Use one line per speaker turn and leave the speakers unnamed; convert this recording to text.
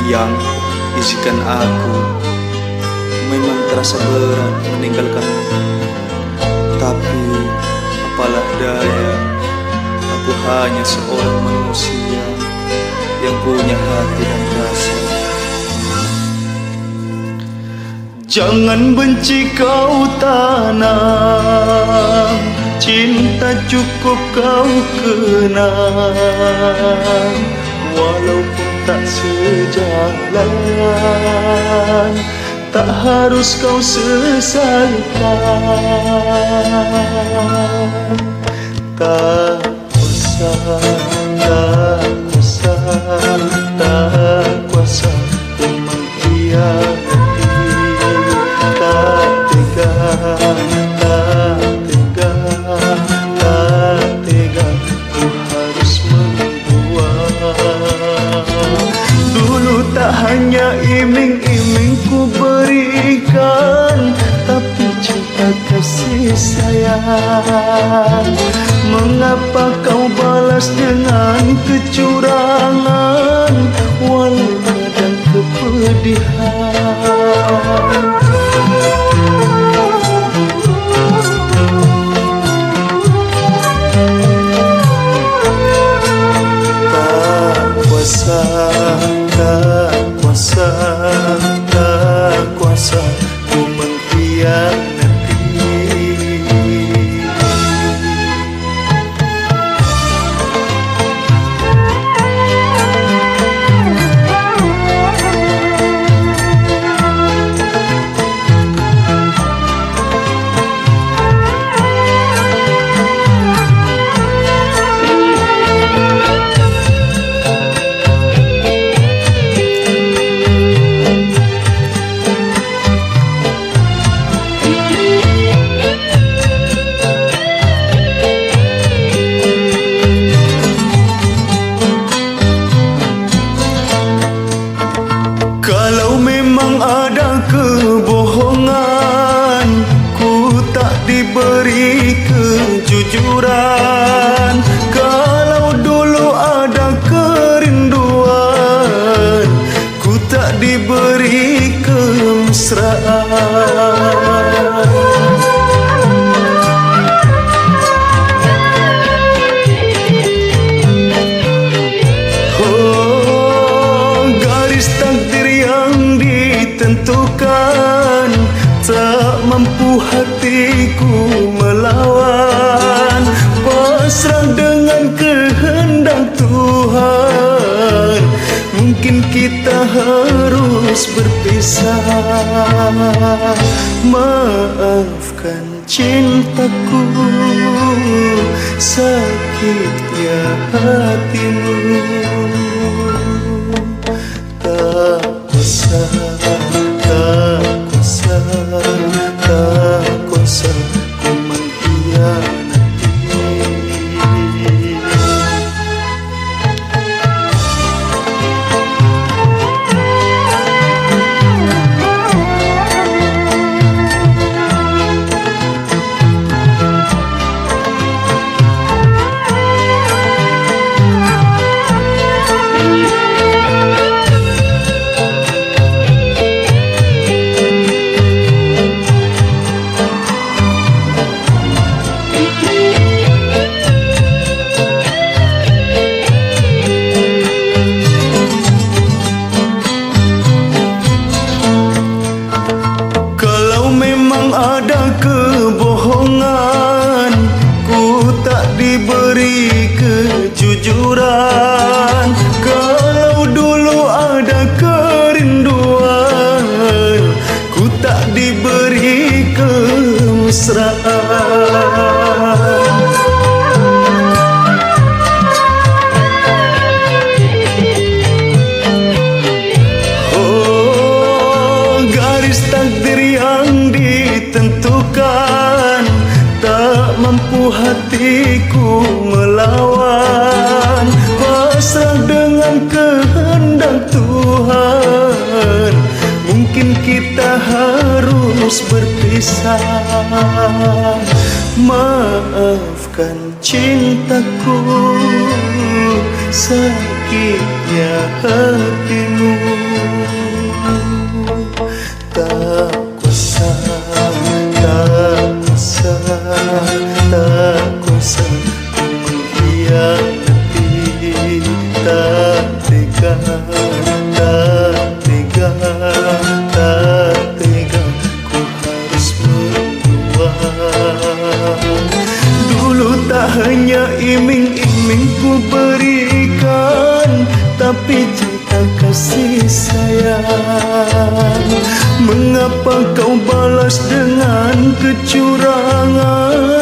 Yang bisikan aku memang terasa berat meninggalkanmu. Tapi apalah daya, aku hanya seorang manusia yang punya hati dan rasa. Jangan benci kau tanam, cinta cukup kau kenang. Walaupun tak sejalan, tak harus kau sesalkan. Tak kuasa, tak kuasa, tak kuasa ku mengkhianati. Tak tega, tak tega, tak tega ku harus membuang. Dulu tak hanya iming-iming ku berikan, tapi cinta kasih sayang. Mengapa kau balas dengan kecurangan, walau kadang kepedihan. Tak kuasa, tak kuasa ku mengkhianati. Kalau memang ada kebohongan, ku tak diberi kejujuran. Kalau dulu ada kerinduan, ku tak diberi kemesraan. Tentukan tak mampu hatiku melawan, pasrah dengan kehendak Tuhan. Mungkin kita harus berpisah. Maafkan cintaku, sakitnya hatimu. Tak kuasa, tak kuasa, tak kuasa ku mengkhianati. Ada kebohongan, ku tak diberi kejujuran. Kalau dulu ada kerinduan, ku tak diberi kemesraan. Oh, garis takdir yang ditentukan, tak mampu hatiku melawan, pasrah dengan kehendak Tuhan. Mungkin kita harus berpisah. Maafkan cintaku, sakitnya hatimu. Tak kuasa, tak kuasa, tak kuasa mengkhianati. Tak tega, tak tega, tak tega, ku harus mendua. Dulu tak hanya iming-iming ku berikan, tapi cinta kasih sayang. Mengapa kau balas dengan kecurangan?